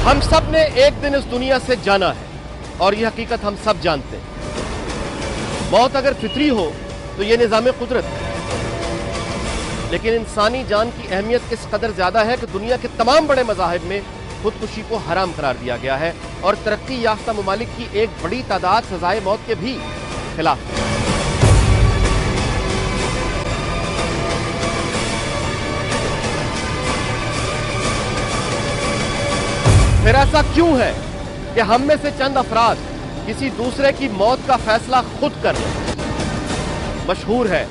ہم سب نے ایک دن اس دنیا سے جانا ہے اور یہ حقیقت ہم سب جانتے ہیں۔ موت اگر فطری ہو تو یہ نظام قدرت ہے، لیکن انسانی جان کی اہمیت اس قدر زیادہ ہے کہ دنیا کے تمام بڑے مذاہب میں خودکشی کو حرام قرار دیا گیا ہے اور ترقی یافتہ ممالک کی ایک بڑی تعداد سزائے موت کے بھی خلاف ہے۔ پھر ایسا کیوں ہے کہ ہم میں سے چند افراد کسی دوسرے کی موت کا فیصلہ خود کر لیں؟ مشہور ہے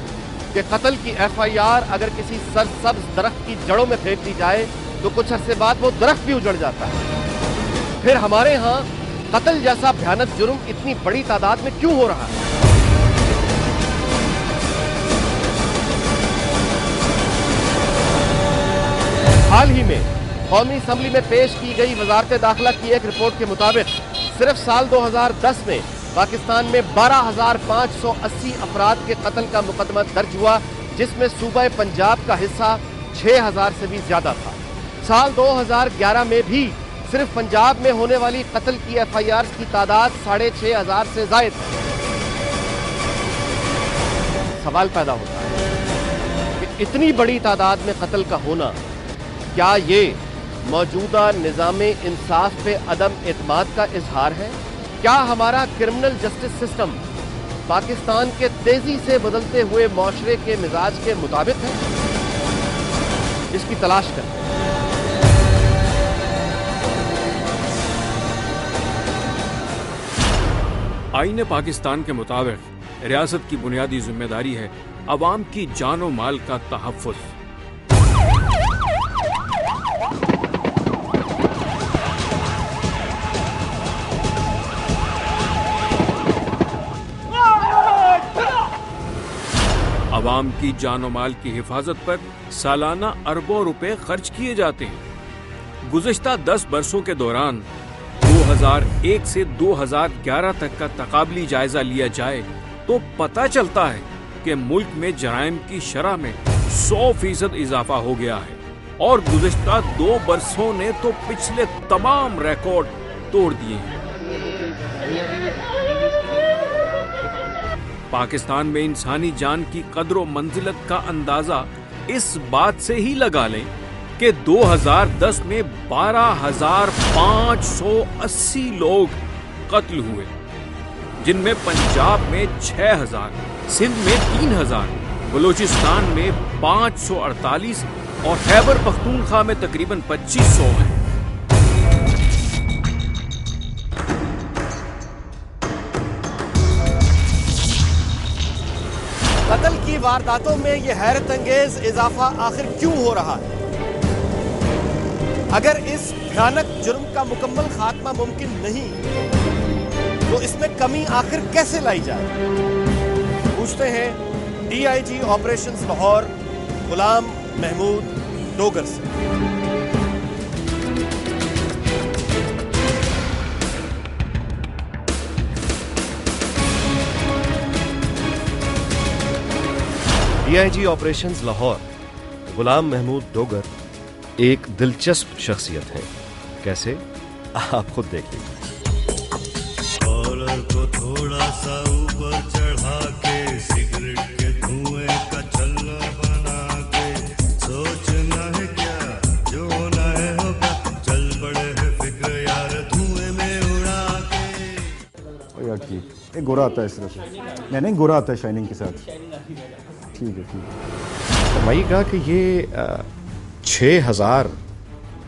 کہ قتل کی ایف آئی آر اگر کسی سرسبز درخت کی جڑوں میں پھینک دی جائے تو کچھ عرصے بعد وہ درخت بھی اجڑ جاتا ہے۔ پھر ہمارے ہاں قتل جیسا بھیانک جرم اتنی بڑی تعداد میں کیوں ہو رہا ہے؟ حال ہی میں قومی اسمبلی میں پیش کی گئی وزارت داخلہ کی ایک رپورٹ کے مطابق صرف سال 2010 میں پاکستان میں 12,580 افراد کے قتل کا مقدمہ درج ہوا، جس میں صوبہ پنجاب کا حصہ 6,000 سے بھی زیادہ تھا۔ سال 2011 میں بھی صرف پنجاب میں ہونے والی قتل کی ایف آئی آر کی تعداد 6,500 سے زائد ہے۔ سوال پیدا ہوتا ہے کہ اتنی بڑی تعداد میں قتل کا ہونا کیا یہ موجودہ نظام انصاف پہ عدم اعتماد کا اظہار ہے؟ کیا ہمارا کرمنل جسٹس سسٹم پاکستان کے تیزی سے بدلتے ہوئے معاشرے کے مزاج کے مطابق ہے؟ اس کی تلاش کرتے ہیں۔ آئین پاکستان کے مطابق ریاست کی بنیادی ذمہ داری ہے عوام کی جان و مال کا تحفظ۔ عوام کی جان و مال کی حفاظت پر سالانہ اربوں روپے خرچ کیے جاتے ہیں۔ گزشتہ 10 برسوں کے دوران 2001 سے 2011 تک کا تقابلی جائزہ لیا جائے تو پتہ چلتا ہے کہ ملک میں جرائم کی شرح میں 100% اضافہ ہو گیا ہے اور گزشتہ 2 برسوں نے تو پچھلے تمام ریکارڈ توڑ دیے ہیں۔ پاکستان میں انسانی جان کی قدر و منزلت کا اندازہ اس بات سے ہی لگا لیں کہ 2010 میں 12,580 لوگ قتل ہوئے، جن میں پنجاب میں 6,000، سندھ میں 3,000، بلوچستان میں 548 اور خیبر پختونخوا میں تقریباً 2,500 ہیں۔ قتل کی وارداتوں میں یہ حیرت انگیز اضافہ آخر کیوں ہو رہا ہے؟ اگر اس بھیانک جرم کا مکمل خاتمہ ممکن نہیں تو اس میں کمی آخر کیسے لائی جائے؟ پوچھتے ہیں D I G operations Lahore Ghulam Mahmood Dogar سے۔ D I G operations Lahore Ghulam Mahmood Dogar ایک دلچسپ شخصیت ہیں۔ کیسے؟ آپ خود دیکھ لیجیے۔ کالر کو تھوڑا سا اوپر چڑھا کے سگریٹ کے دھوئیں کا چھلا بنا کے سوچنا ہے کیا جو ہونا ہے ہوگا، چل پڑے ہے فکر یار دھوئیں میں اڑا کے۔ یار ٹھیک ایک گورا آتا ہے اس طرح سے، نہیں گورا آتا ہے شائننگ کے ساتھ۔ ٹھیک ہے ٹھیک ہے۔ میں یہ کہا کہ یہ 6,000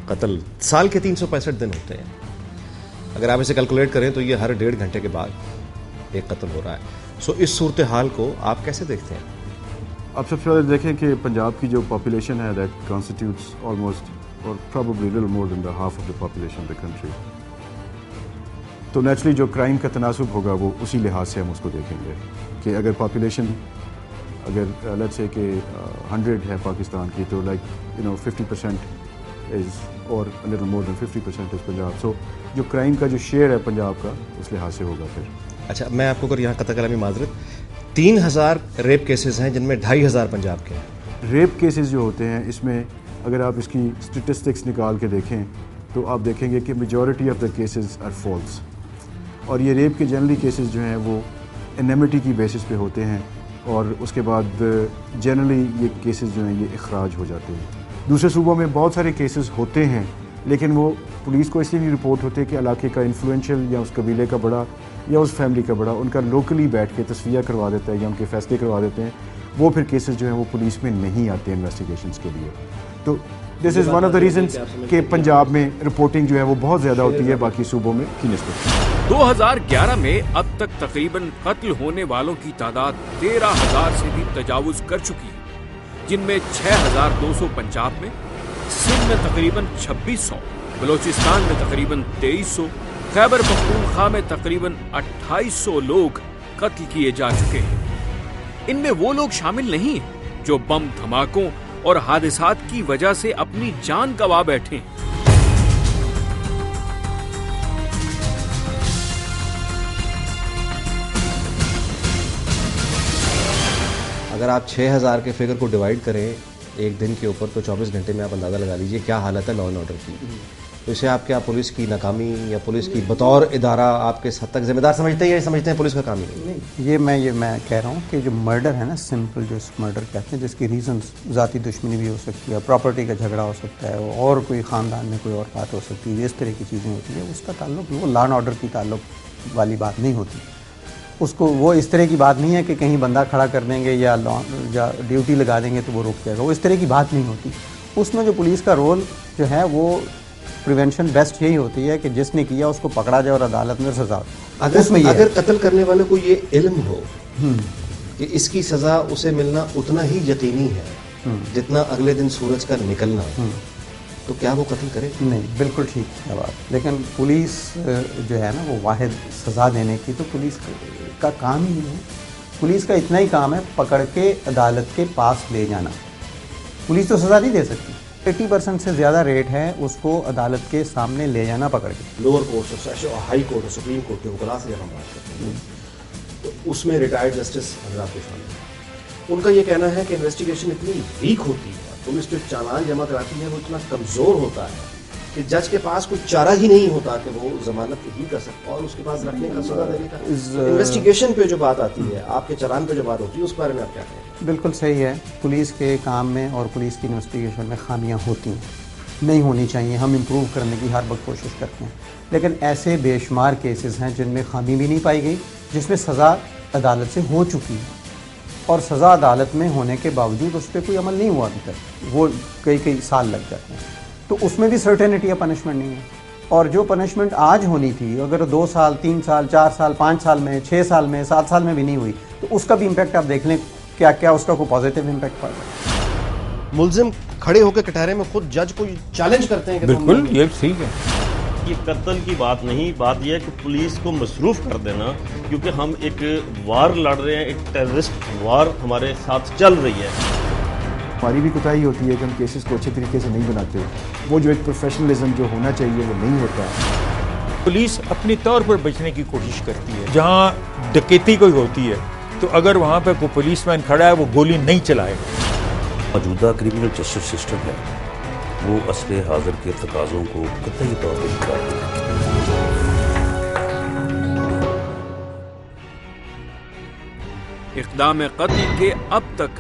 قتل سال کے 365 دن ہوتے ہیں، اگر آپ اسے کیلکولیٹ کریں تو یہ ہر 1.5 گھنٹے کے بعد ایک قتل ہو رہا ہے۔ سو اس صورتحال کو آپ کیسے دیکھتے ہیں؟ آپ سب سے پہلے دیکھیں کہ پنجاب کی جو پاپولیشن ہے that constitutes almost or probably little more than the half of the population of the country, تو نیچرلی جو کرائم کا تناسب ہوگا وہ اسی لحاظ سے ہم اس کو دیکھیں گے کہ اگر پاپولیشن اگر لیٹس سے کہ 100 ہے پاکستان کی، تو لائک 50% از اور لٹل مور دین 50% از پنجاب، سو جو کرائم کا جو شیئر ہے پنجاب کا اس لحاظ سے ہوگا پھر۔ اچھا، میں آپ کو اگر یہاں قطع کلامی معذرت، 3,000 ریپ کیسز ہیں جن میں 2,500 پنجاب کے ہیں۔ ریپ کیسز جو ہوتے ہیں اس میں اگر آپ اس کی اسٹیٹسٹکس نکال کے دیکھیں تو آپ دیکھیں گے کہ majority of the cases are false. اور یہ ریپ کے جنرلی کیسز جو ہیں وہ انیمٹی کی بیسس پہ ہوتے ہیں اور اس کے بعد جنرلی یہ کیسز جو ہیں یہ اخراج ہو جاتے ہیں. دوسرے صوبوں میں بہت سارے کیسز ہوتے ہیں لیکن وہ پولیس کو اس لیے نہیں رپورٹ ہوتے کہ علاقے کا انفلوئنشل یا اس قبیلے کا بڑا یا اس فیملی کا بڑا ان کا لوکلی بیٹھ کے تصفیہ کروا دیتا ہے یا ان کے فیصلے کروا دیتے ہیں. وہ پھر کیسز جو ہیں وہ پولیس میں نہیں آتے انویسٹیگیشنز کے لیے. تو this is one of the reasons کہ پنجاب میں رپورٹنگ جو ہے وہ بہت زیادہ ہوتی ہے باقی صوبوں میں کی نسبت. 2011 میں اب تک تقریباً قتل ہونے والوں کی تعداد 13,000 سے بھی تجاوز کر چکی ہے، جن میں 6,200 پنجاب میں، سندھ میں تقریباً 2,600، بلوچستان میں تقریباً 2,300، خیبر پختونخوا میں تقریباً 2,800 لوگ قتل کیے جا چکے ہیں. ان میں وہ لوگ شامل نہیں ہیں جو بم دھماکوں اور حادثات کی وجہ سے اپنی جان گنوا بیٹھے ہیں. اگر آپ 6,000 کے فگر کو ڈیوائڈ کریں ایک دن کے اوپر تو 24 گھنٹے میں آپ اندازہ لگا لیجئے کیا حالت ہے لا اینڈ آرڈر کی. تو اسے آپ کیا پولیس کی ناکامی یا پولیس کی بطور ادارہ آپ کس حد تک ذمہ دار سمجھتے ہیں یا سمجھتے ہیں پولیس کا کام ہی نہیں؟ یہ میں کہہ رہا ہوں کہ جو مرڈر ہے نا، سمپل جو مرڈر کہتے ہیں، جس کی ریزنز ذاتی دشمنی بھی ہو سکتی ہے، پراپرٹی کا جھگڑا ہو سکتا ہے اور کوئی خاندان میں کوئی اور بات ہو سکتی ہے، اس طرح کی چیزیں ہوتی ہیں، اس کا تعلق وہ لا اینڈ آرڈر کی تعلق والی بات نہیں ہوتی. اس کو وہ اس طرح کی بات نہیں ہے کہ کہیں بندہ کھڑا کر دیں گے یا ڈیوٹی لگا دیں گے تو وہ رک جائے گا، وہ اس طرح کی بات نہیں ہوتی. اس میں جو پولیس کا رول جو ہے وہ پریونشن بیسٹ یہی ہوتی ہے کہ جس نے کیا اس کو پکڑا جائے اور عدالت میں سزا. اگر قتل کرنے والے کو یہ علم ہو کہ اس کی سزا اسے ملنا اتنا ہی یقینی ہے جتنا اگلے دن سورج کا نکلنا، تو کیا وہ قتل کرے؟ نہیں، بالکل ٹھیک ہے بات. لیکن پولیس جو ہے نا وہ واحد سزا دینے کی تو پولیس کا کام ہی نہیں ہے. پولیس کا اتنا ہی کام ہے پکڑ کے عدالت کے پاس لے جانا. پولیس تو سزا نہیں دے سکتی. 80% سے زیادہ ریٹ ہے اس کو عدالت کے سامنے لے جانا پکڑ کے. لوور کورٹ اور سیشن اور ہائی کورٹ اور سپریم کورٹ کے وکلاء سے جب ہم بات کرتے ہیں تو اس میں ریٹائرڈ جسٹس حضرات کے سامنے ان کا یہ کہنا ہے کہ انویسٹیگیشن اتنی ویک ہوتی ہے، پولیس جو چالان جمع کراتی ہے وہ اتنا کمزور ہوتا ہے کہ جج کے پاس کوئی چارہ ہی نہیں ہوتا کہ وہ ضمانت ہی کر سکتا اور اس کے پاس رکھنے کا، سزا دینے کا. انویسٹیگیشن پہ جو بات آتی ہے، آپ کے چالان پہ جو بات ہوتی ہے، اس بارے میں آپ کیا کہیں گے؟ بالکل صحیح ہے. پولیس کے کام میں اور پولیس کی انویسٹیگیشن میں خامیاں ہوتی ہیں، نہیں ہونی چاہیے. ہم امپروو کرنے کی ہر وقت کوشش کرتے ہیں، لیکن ایسے بے شمار کیسز ہیں جن میں خامی بھی نہیں پائی گئی، جس میں سزا عدالت سے ہو چکی ہے اور سزا عدالت میں ہونے کے باوجود اس پہ کوئی عمل نہیں ہوا ابھی تک، وہ کئی سال لگ جاتے ہیں. تو اس میں بھی سرٹینٹی یا پنشمنٹ نہیں ہے. اور جو پنشمنٹ آج ہونی تھی اگر 2 سال 3 سال 4 سال 5 سال میں 6 سال میں 7 سال میں بھی نہیں ہوئی تو اس کا بھی امپیکٹ آپ دیکھ لیں کیا اس کا کوئی پازیٹیو امپیکٹ پڑ رہا ہے. ملزم کھڑے ہو کے کٹہرے میں خود جج کو چیلنج کرتے ہیں کہ بالکل یہ ٹھیک ہے. یہ قتل کی بات نہیں، بات یہ ہے کہ پولیس کو مصروف کر دینا، کیونکہ ہم ایک وار لڑ رہے ہیں، ایک ٹیررسٹ وار ہمارے ساتھ چل رہی ہے. ہماری بھی کوتاہی ہوتی ہے کہ ہم کیسز کو اچھے طریقے سے نہیں بناتے. وہ جو ایک پروفیشنلزم جو ہونا چاہیے وہ نہیں ہوتا. پولیس اپنی طور پر بچنے کی کوشش کرتی ہے. جہاں ڈکیتی کوئی ہوتی ہے تو اگر وہاں پہ کوئی پولیس مین کھڑا ہے وہ گولی نہیں چلائے. موجودہ کرمنل جسٹس سسٹم ہے وہ عصر حاضر کے تقاضوں کو قطعی طور پر نکالتے ہیں. اقدام قتل کے اب تک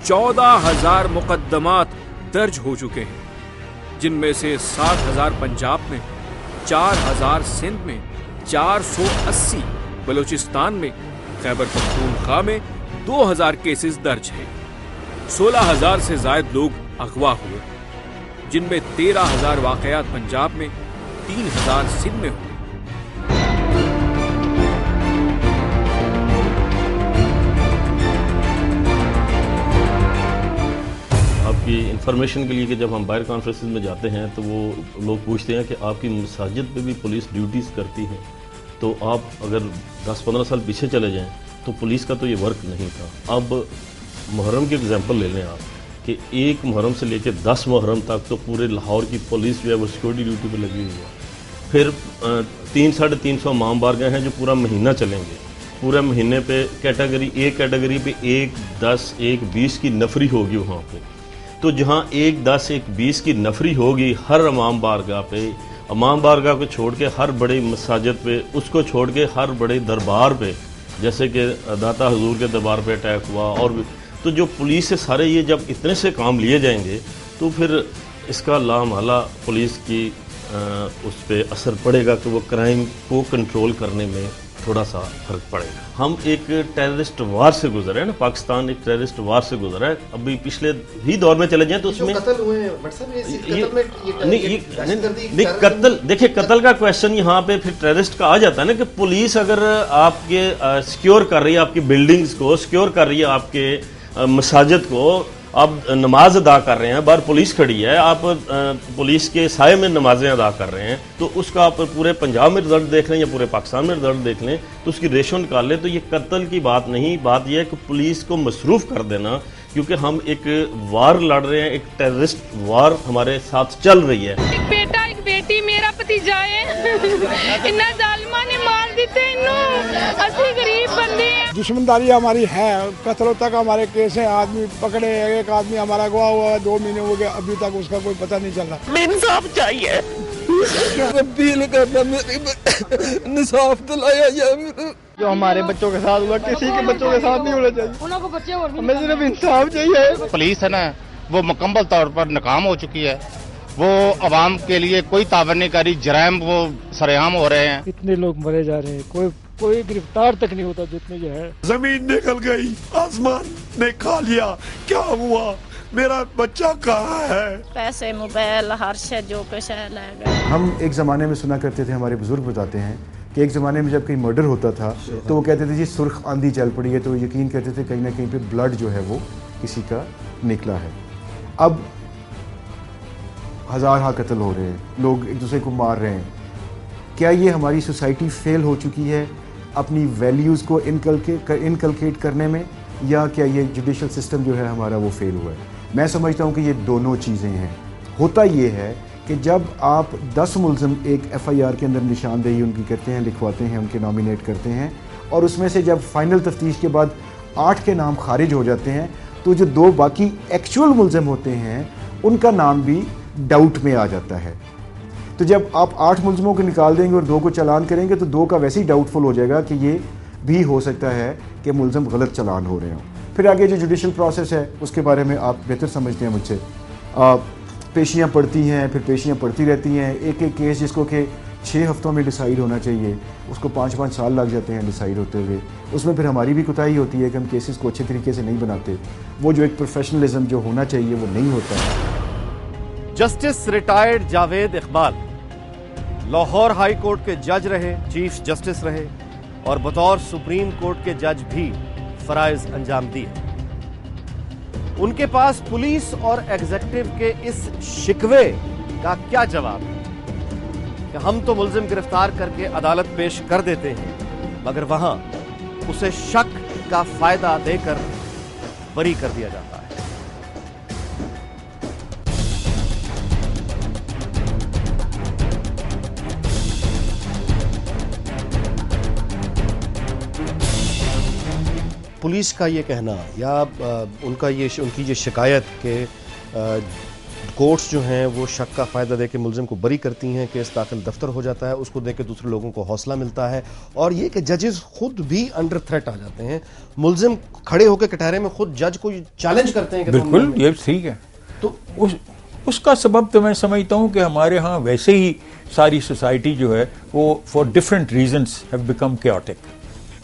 14,000 مقدمات درج ہو چکے ہیں، جن میں سے 7,000 پنجاب میں، 4,000 سندھ میں، 480 بلوچستان میں، خیبر پختونخوا میں 2,000 کیسز درج ہیں. 16,000 سے زائد لوگ اغوا ہوئے، جن میں 13,000 واقعات پنجاب میں، 3,000 سندھ میں ہوئے. آپ کی انفارمیشن کے لیے کہ جب ہم باہر کانفرنسز میں جاتے ہیں تو وہ لوگ پوچھتے ہیں کہ آپ کی مساجد پہ بھی پولیس ڈیوٹیز کرتی ہیں، تو آپ اگر 10-15 سال پیچھے چلے جائیں تو پولیس کا تو یہ ورک نہیں تھا. اب محرم کی ایگزامپل لے لیں آپ کہ 1 محرم سے لے کے 10 محرم تک تو پورے لاہور کی پولیس جو ہے وہ سیکورٹی ڈیوٹی پہ لگی ہوئی ہے. پھر 300-350 امام بارگاہ ہیں جو پورا مہینہ چلیں گے. پورے مہینے پہ ایک کیٹیگری پہ 1-10 1-20 کی نفری ہوگی وہاں پہ. تو جہاں 1-10 1-20 کی نفری ہوگی ہر امام بارگاہ پہ، امام بارگاہ کو چھوڑ کے ہر بڑی مساجد پہ، اس کو چھوڑ کے ہر بڑے دربار پہ، جیسے کہ داتا حضور کے دربار پہ اٹیک ہوا اور بھی، تو جو پولیس سے سارے یہ جب اتنے سے کام لیے جائیں گے تو پھر اس کا لامحالہ پولیس کی اس پہ اثر پڑے گا کہ وہ کرائم کو کنٹرول کرنے میں تھوڑا سا فرق پڑے گا. ہم ایک ٹیررسٹ وار سے گزرے ہیں نا، پاکستان ایک ٹیررسٹ وار سے گزرا ہے. ابھی پچھلے ہی دور میں چلے جائیں تو اس میں نہیں قتل، دیکھیں قتل کا کویشچن یہاں پہ پھر ٹیررسٹ کا آ جاتا ہے نا کہ پولیس اگر آپ کے سیکیور کر رہی ہے آپ کی بلڈنگز کو، سیکیور کر رہی ہے آپ کے مساجد کو، آپ نماز ادا کر رہے ہیں، باہر پولیس کھڑی ہے، آپ پولیس کے سائے میں نمازیں ادا کر رہے ہیں، تو اس کا آپ پورے پنجاب میں رزلٹ دیکھ لیں یا پورے پاکستان میں رزلٹ دیکھ لیں تو اس کی ریشو نکال لیں. تو یہ قتل کی بات نہیں، بات یہ ہے کہ پولیس کو مصروف کر دینا، کیونکہ ہم ایک وار لڑ رہے ہیں، ایک ٹیررسٹ وار ہمارے ساتھ چل رہی ہے. ایک بیٹا ایک بیٹی میرا بھتیجا ہے، انہاں ظالماں نے مار دیتے انہوں، اسی غریب بندے ہیں. دشمنداری ہماری ہے، قتلوں تک ہمارے کیس ہیں، آدمی پکڑے، ایک آدمی ہمارا گواہ ہوا ہے 2 مہینے ہو گئے، ابھی تک اس کا کوئی پتہ نہیں چل رہا. انصاف چاہیے، اپیل کرنا میری انصاف دلایا جائے. جو ہمارے بچوں کے ساتھ ہوا کسی کے بچوں کے ساتھ نہیں ہونا چاہیے، ہمیں صرف انصاف چاہیے. پولیس ہے نا وہ مکمل طور پر ناکام ہو چکی ہے، وہ عوام کے لیے کوئی تعاون نہیں کر رہی، جرائم وہ سرعام ہو رہے ہیں. اتنے لوگ مرے جا رہے ہیں، کوئی گرفتار تک نہیں ہوتا جتنے جو ہے. زمین نکل گئی، آسمان نے کھا لیا، کیا ہوا، میرا بچہ کہاں ہے؟ پیسے، موبائل، ہر شے جو کچھ ہے لے گئے. ہم ایک زمانے میں سنا کرتے تھے، ہمارے بزرگ بتاتے ہیں کہ ایک زمانے میں جب کہیں مرڈر ہوتا تھا تو وہ کہتے تھے جی سرخ آندھی چل پڑی ہے، تو یقین کرتے تھے کہیں نہ کہیں پہ بلڈ جو ہے وہ کسی کا نکلا ہے. اب ہزارہ قتل ہو رہے ہیں، لوگ ایک دوسرے کو مار رہے ہیں. کیا یہ ہماری سوسائٹی فیل ہو چکی ہے اپنی ویلیوز کو انکلکیٹ کرنے میں، یا کیا یہ جوڈیشل سسٹم جو ہے ہمارا وہ فیل ہوا ہے؟ میں سمجھتا ہوں کہ یہ دونوں چیزیں ہیں. ہوتا یہ ہے کہ جب آپ 10 ملزم ایک ایف آئی آر کے اندر نشاندہی ان کی کرتے ہیں، لکھواتے ہیں، ان کے نامینیٹ کرتے ہیں، اور اس میں سے جب فائنل تفتیش کے بعد 8 کے نام خارج ہو جاتے ہیں تو جو 2 باقی ایکچول ملزم ہوتے ہیں ان کا نام بھی ڈاؤٹ میں آ جاتا ہے. تو جب آپ 8 ملزموں کو نکال دیں گے اور 2 کو چالان کریں گے تو 2 کا ویسے ہی ڈاؤٹ فل ہو جائے گا کہ یہ بھی ہو سکتا ہے کہ ملزم غلط چالان ہو رہے ہوں. پھر آگے جو جوڈیشل پروسیس ہے اس کے بارے میں آپ بہتر سمجھتے ہیں مجھ سے. پیشیاں پڑتی ہیں، پھر پیشیاں پڑتی رہتی ہیں. ایک کیس جس کو کہ 6 ہفتوں میں ڈیسائیڈ ہونا چاہیے اس کو 5 سال لگ جاتے ہیں ڈیسائیڈ ہوتے ہوئے. اس میں پھر ہماری بھی کوتاہی ہوتی ہے کہ ہم کیسز کو اچھے طریقے سے نہیں بناتے. وہ جو ایک پروفیشنلزم جو ہونا چاہیے وہ نہیں ہوتا. Justice retired Javed Iqbal Lahore high court کے جج رہے، چیف جسٹس رہے، اور بطور سپریم کورٹ کے جج بھی فرائض انجام دیے. ان کے پاس پولیس اور ایگزیکٹو کے اس شکوے کا کیا جواب ہے کہ ہم تو ملزم گرفتار کر کے عدالت پیش کر دیتے ہیں مگر وہاں اسے شک کا فائدہ دے کر بری کر دیا جاتا ہے. پولیس کا یہ کہنا یا ان کی یہ شکایت کہ کورٹس جو ہیں وہ شک کا فائدہ دے کے ملزم کو بری کرتی ہیں، کیس داخل دفتر ہو جاتا ہے، اس کو دیکھ کے دوسرے لوگوں کو حوصلہ ملتا ہے، اور یہ کہ ججز خود بھی انڈر تھریٹ آ جاتے ہیں. ملزم کھڑے ہو کے کٹہرے میں خود جج کو چیلنج کرتے ہیں کہ بالکل یہ ٹھیک ہے. تو اس کا سبب تو میں سمجھتا ہوں کہ ہمارے ہاں ویسے ہی ساری سوسائٹی جو ہے وہ for different reasons have become chaotic.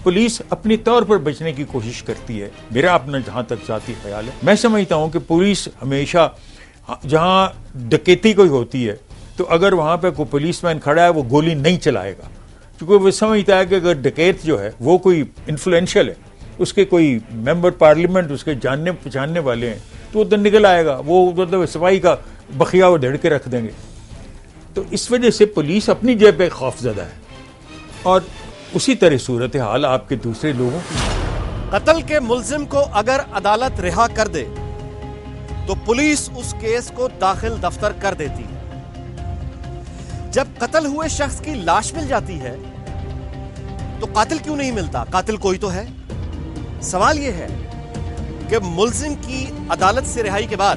Police اپنی طور پر بچنے کی کوشش کرتی ہے، میرا اپنا جہاں تک ذاتی خیال ہے. میں سمجھتا ہوں کہ پولیس ہمیشہ جہاں ڈکیتی کوئی ہوتی ہے تو اگر وہاں پہ کوئی پولیس مین کھڑا ہے وہ گولی نہیں چلائے گا، کیونکہ وہ سمجھتا ہے کہ اگر ڈکیت جو ہے وہ کوئی انفلوئنشل ہے، اس کے کوئی ممبر پارلیمنٹ اس کے جاننے پہچاننے والے ہیں تو ادھر نکل آئے گا، وہ مطلب صفائی کا بخیا وہ دھڑ کے رکھ دیں گے. تو اس وجہ سے پولیس اپنی جگہ پہ خوف زدہ ہے، اور اسی طرح صورتحال آپ کے دوسرے لوگوں کی. قتل کے ملزم کو اگر عدالت رہا کر دے تو پولیس اس کیس کو داخل دفتر کر دیتی ہے. جب قتل ہوئے شخص کی لاش مل جاتی ہے تو قاتل کیوں نہیں ملتا؟ قاتل کوئی تو ہے. سوال یہ ہے کہ ملزم کی عدالت سے رہائی کے بعد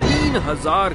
3000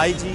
IG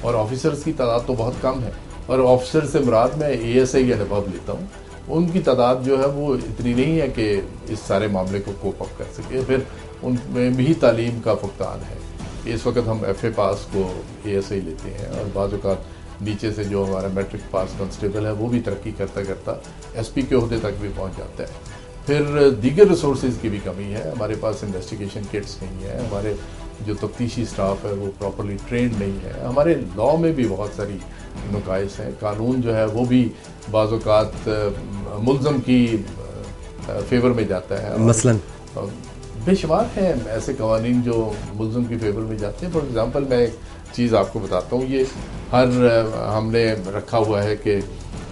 اور آفیسرس کی تعداد تو بہت کم ہے، اور آفیسر سے مراد میں ASI یا نباب لیتا ہوں، ان کی تعداد جو ہے وہ اتنی نہیں ہے کہ اس سارے معاملے کو کوپ اپ کر سکے. پھر ان میں بھی تعلیم کا فقدان ہے. اس وقت ہم FA پاس کو ASI لیتے ہیں، اور بعض اوقات نیچے سے جو ہمارا میٹرک پاس کانسٹیبل ہے وہ بھی ترقی کرتا کرتا SP کے عہدے تک بھی پہنچ جاتا ہے. پھر دیگر ریسورسز کی بھی کمی ہے. ہمارے پاس انویسٹیگیشن کٹس نہیں ہیں، ہمارے جو تفتیشی سٹاف ہے وہ پراپرلی ٹرینڈ نہیں ہے. ہمارے لا میں بھی بہت ساری نقائص ہیں. قانون جو ہے وہ بھی بعض اوقات ملزم کی فیور میں جاتا ہے. مثلاً بے شمار ہیں ایسے قوانین جو ملزم کی فیور میں جاتے ہیں. فار ایگزامپل میں ایک چیز آپ کو بتاتا ہوں. یہ ہم نے رکھا ہوا ہے کہ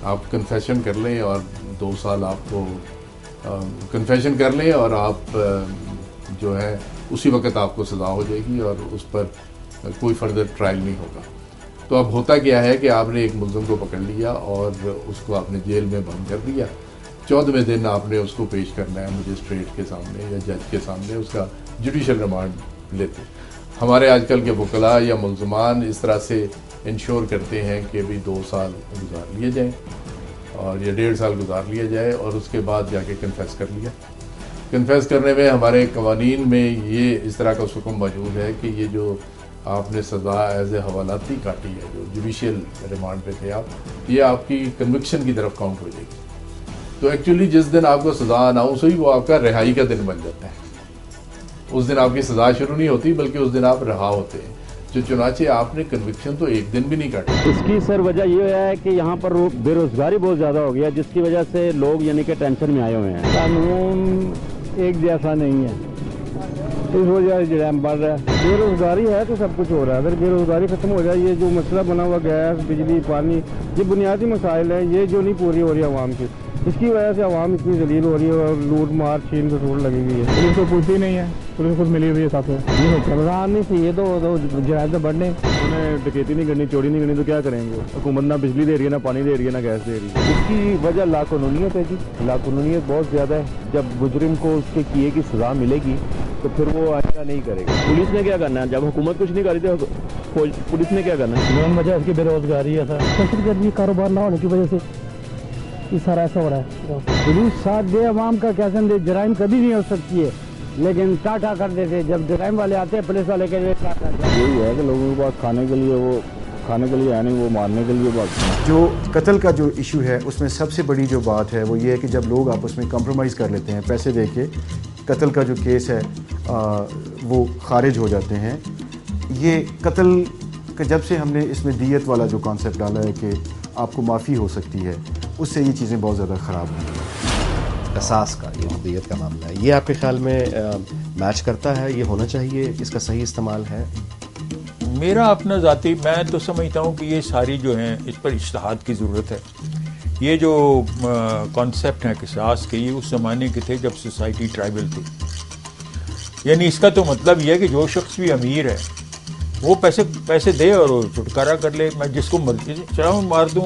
آپ کنفیشن کر لیں اور 2 سال آپ کو کنفیشن کر لیں اور آپ جو ہے اسی وقت آپ کو سزا ہو جائے گی اور اس پر کوئی فردر ٹرائل نہیں ہوگا. تو اب ہوتا کیا ہے کہ آپ نے ایک ملزم کو پکڑ لیا اور اس کو آپ نے جیل میں بند کر دیا. 14ویں دن آپ نے اس کو پیش کرنا ہے مجسٹریٹ کے سامنے یا جج کے سامنے، اس کا جوڈیشل ریمانڈ لیتے. ہمارے آج کل کے وکلاء یا ملزمان اس طرح سے انشور کرتے ہیں کہ بھی 2 سال گزار لیے جائیں اور یا 1.5 سال گزار لیا جائے اور اس کے بعد جا کے کنفیس کر لیا. کنفیس کرنے میں ہمارے قوانین میں یہ اس طرح کا حکم موجود ہے کہ یہ جو آپ نے سزا ایز اے حوالاتی کاٹی ہے، جو جوڈیشل ریمانڈ پہ تھے آپ، یہ آپ کی کنوکشن کی طرف کاؤنٹ ہو جائے گی. تو ایکچولی جس دن آپ کو سزا اناؤنس ہوئی وہ آپ کا رہائی کا دن بن جاتا ہے. اس دن آپ کی سزا شروع نہیں ہوتی بلکہ اس دن آپ رہا ہوتے ہیں. جو چنانچہ آپ نے کنوکشن تو ایک دن بھی نہیں کاٹا. اس کی سر وجہ یہ ہے کہ یہاں پر بے روزگاری بہت زیادہ ہو گیا، جس کی وجہ سے لوگ یعنی کہ ٹینشن میں آئے ہوئے ہیں. قانون ایک جیسا نہیں ہے، اس وجہ سے جرائم بڑھ رہا ہے. بے روزگاری ہے تو سب کچھ ہو رہا ہے. اگر بے روزگاری ختم ہو جائے، یہ جو مسئلہ بنا ہوا گیس، بجلی، پانی، یہ بنیادی مسائل ہیں، یہ جو نہیں پوری ہو رہی عوام کی، اس کی وجہ سے عوام اتنی ذلیل ہو رہی ہے اور لوٹ مار چھین بٹور لگی ہوئی ہے. پولیس کو پوچھتی نہیں ہے، پولیس خود ملی ہوئی ہے ساتھ میں. یہ چلان نہیں تھی، یہ تو جرائم تو بڑھنے. انہیں ڈکیتی نہیں کرنی، چوری نہیں کرنی تو کیا کریں گے؟ حکومت نہ بجلی دے رہی ہے، نہ پانی دے رہی ہے، نہ گیس دے رہی ہے. اس کی وجہ لاقانونیت ہے جی، لاقانونیت بہت زیادہ ہے. جب مجرم کو اس کے کیے کی سزا ملے گی تو پھر وہ آئندہ نہیں کرے گا. پولیس نے کیا کرنا ہے؟ جب حکومت کچھ نہیں کر رہی تو پولیس نے کیا کرنا ہے؟ مین وجہ اس کی بے روزگاری ہے. دہشت گردی کاروبار نہ ہونے کی وجہ سے یہ سارا ایسا ہو رہا ہے. پولیس ساتھ دے عوام کا، کیا دے، جرائم کبھی نہیں ہو سکتی ہے لیکن ٹاٹا کر دیتے. جب جرائم والے آتے ہیں پولیس والے کے لیے یہی ہے کہ لوگوں کے پاس کھانے کے لیے، وہ کھانے کے لیے ہے نہیں، وہ مارنے کے لیے بات. جو قتل کا جو ایشو ہے اس میں سب سے بڑی جو بات ہے وہ یہ ہے کہ جب لوگ آپس میں کمپرومائز کر لیتے ہیں، پیسے دے کے قتل کا جو کیس ہے وہ خارج ہو جاتے ہیں. یہ قتل کا جب سے ہم نے اس میں دیت والا جو کانسیپٹ ڈالا ہے کہ آپ کو معافی ہو سکتی ہے، اس سے یہ چیزیں بہت زیادہ خراب ہوئی ہیں. قصاص کا یہ جو دیت کا معاملہ ہے، یہ آپ کے خیال میں میچ کرتا ہے؟ یہ ہونا چاہیے؟ اس کا صحیح استعمال ہے؟ میرا اپنا ذاتی، میں تو سمجھتا ہوں کہ یہ ساری جو ہیں اس پر اجتہاد کی ضرورت ہے. یہ جو کانسیپٹ ہیں قصاص کے، یہ اس زمانے کے تھے جب سوسائٹی ٹرائبل تھی. یعنی اس کا تو مطلب یہ ہے کہ جو شخص بھی امیر ہے وہ پیسے دے اور چھٹکارا کر لے. میں جس کو مرضی چاہوں مار دوں،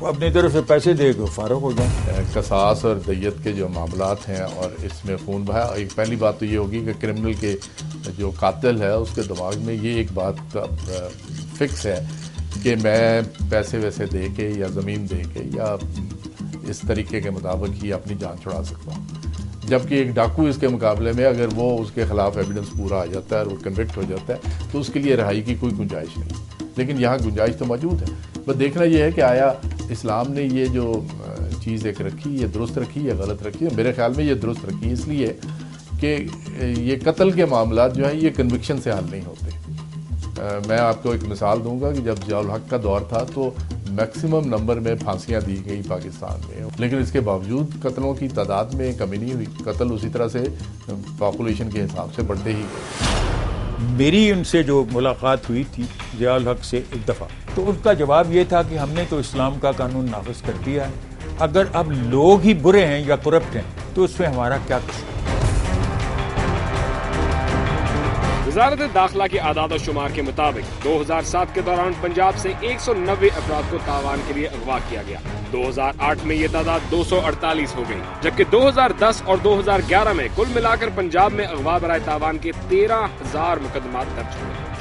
وہ اپنی طرف سے پیسے دے کے فارغ ہو جائیں. قصاص اور دیت کے جو معاملات ہیں اور اس میں خون بہا، ایک پہلی بات تو یہ ہوگی کہ کرمنل کے جو قاتل ہے اس کے دماغ میں یہ ایک بات فکس ہے کہ میں پیسے ویسے دے کے یا زمین دے کے یا اس طریقے کے مطابق ہی اپنی جان چھڑا سکتا ہوں. جبکہ ایک ڈاکو اس کے مقابلے میں اگر وہ اس کے خلاف ایویڈنس پورا آ جاتا ہے اور وہ کنوکٹ ہو جاتا ہے تو اس کے لیے رہائی کی کوئی گنجائش نہیں. لیکن یہاں گنجائش تو موجود ہے. بس دیکھنا یہ ہے کہ آیا اسلام نے یہ جو چیز ایک رکھی، یہ درست رکھی یا غلط رکھی. میرے خیال میں یہ درست رکھی اس لیے کہ یہ قتل کے معاملات جو ہیں یہ کنوکشن سے حل نہیں ہوتے. میں آپ کو ایک مثال دوں گا کہ جب ضیاء الحق کا دور تھا تو میکسیمم نمبر میں پھانسیاں دی گئی پاکستان میں، لیکن اس کے باوجود قتلوں کی تعداد میں کمی نہیں ہوئی. قتل اسی طرح سے پاپولیشن کے حساب سے بڑھتے ہی گئے. میری ان سے جو ملاقات ہوئی تھی ضیاء الحق سے ایک دفعہ، تو ان کا جواب یہ تھا کہ ہم نے تو اسلام کا قانون نافذ کر دیا ہے، اگر اب لوگ ہی برے ہیں یا کرپٹ ہیں تو اس میں ہمارا کیا قصور. وزارت داخلہ کے اعداد و شمار کے مطابق 2007 کے دوران پنجاب سے 190 افراد کو تاوان کے لیے اغوا کیا گیا. 2008 میں یہ تعداد 248 ہو گئی، جبکہ 2010 اور 2011 میں کل ملا کر پنجاب میں اغوا برائے تاوان کے 13,000 مقدمات درج ہوئے.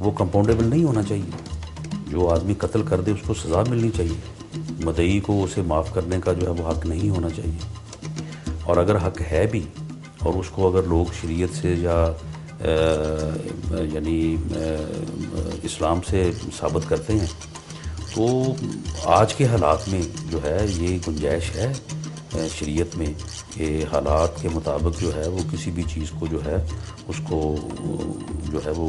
وہ کمپاؤنڈیبل نہیں ہونا چاہیے. جو آدمی قتل کر دے اس کو سزا ملنی چاہیے. مدعی کو اسے معاف کرنے کا جو ہے وہ حق نہیں ہونا چاہیے. اور اگر حق ہے بھی اور اس کو اگر لوگ شریعت سے یا یعنی اسلام سے ثابت کرتے ہیں تو آج کے حالات میں جو ہے یہ گنجائش ہے شریعت میں کہ حالات کے مطابق جو ہے وہ کسی بھی چیز کو جو ہے اس کو جو ہے وہ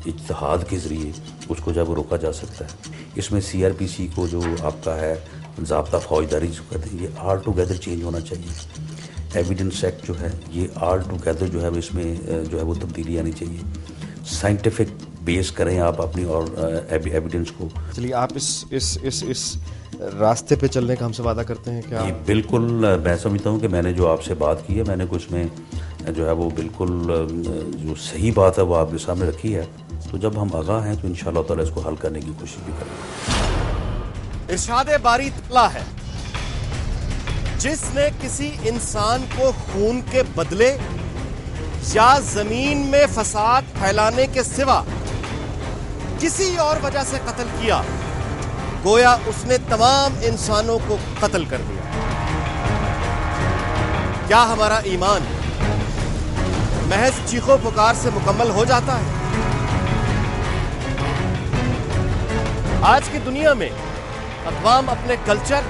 اجتہاد کے ذریعے اس کو جب روکا جا سکتا ہے. اس میں CRPC کو جو آپ کا ہے ضابطہ فوجداری جو کہتے ہیں یہ آل ٹوگیدر چینج ہونا چاہیے. ایویڈنس ایکٹ جو ہے یہ آل ٹوگیدر جو ہے اس میں جو ہے وہ تبدیلی آنی چاہیے. سائنٹیفک بیس کریں آپ اپنی اور ایویڈنس کو. چلیے آپ اس راستے پہ چلنے کا ہم سے وعدہ کرتے ہیں کیا؟ بالکل. میں سمجھتا ہوں کہ میں نے جو آپ سے بات کی ہے میں نے کچھ میں جو ہے وہ بالکل جو صحیح بات ہے وہ آپ کے سامنے رکھی ہے. تو جب ہم آگاہ ہیں تو انشاءاللہ تعالی اس کو حل کرنے کی کوشش بھی کریں گے. ارشاد باری تعالی ہے جس نے کسی انسان کو خون کے بدلے یا زمین میں فساد پھیلانے کے سوا کسی اور وجہ سے قتل کیا گویا اس نے تمام انسانوں کو قتل کر دیا. کیا ہمارا ایمان محض چیخو پکار سے مکمل ہو جاتا ہے؟ آج کی دنیا میں اقوام اپنے کلچر،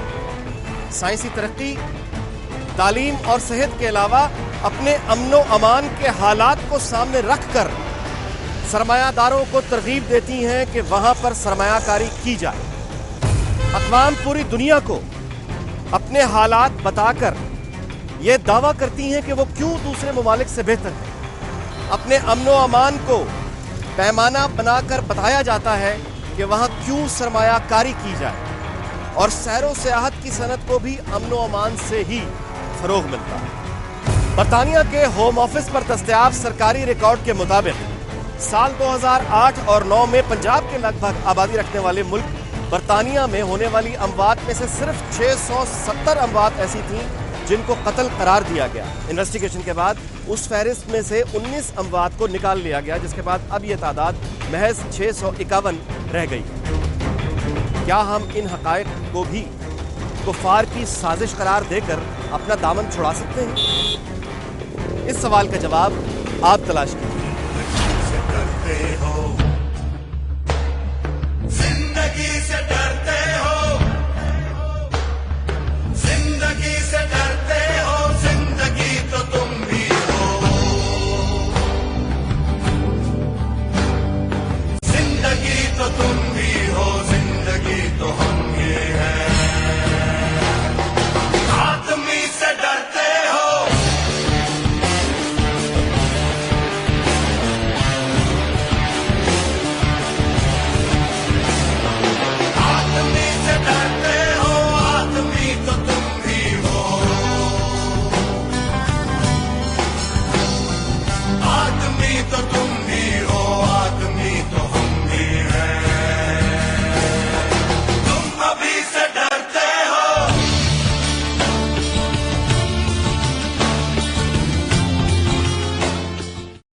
سائنسی ترقی، تعلیم اور صحت کے علاوہ اپنے امن و امان کے حالات کو سامنے رکھ کر سرمایہ داروں کو ترغیب دیتی ہیں کہ وہاں پر سرمایہ کاری کی جائے. اقوام پوری دنیا کو اپنے حالات بتا کر یہ دعویٰ کرتی ہیں کہ وہ کیوں دوسرے ممالک سے بہتر ہیں. اپنے امن و امان کو پیمانہ بنا کر بتایا جاتا ہے کہ وہاں کیوں سرمایہ کاری کی جائے. اور سیر و سیاحت کی صنعت کو بھی امن و امان سے ہی فروغ ملتا ہے. برطانیہ کے ہوم آفس پر دستیاب سرکاری ریکارڈ کے مطابق سال 2008 اور 2009 میں پنجاب کے لگ بھگ آبادی رکھنے والے ملک برطانیہ میں ہونے والی اموات میں سے صرف 670 اموات ایسی تھیں جن کو قتل قرار دیا گیا. انویسٹیگیشن کے بعد اس فہرست میں سے 19 اموات کو نکال لیا گیا جس کے بعد اب یہ تعداد محض 651 رہ گئی. کیا ہم ان حقائق کو بھی کفار کی سازش قرار دے کر اپنا دامن چھڑا سکتے ہیں؟ اس سوال کا جواب آپ تلاش کیجیے.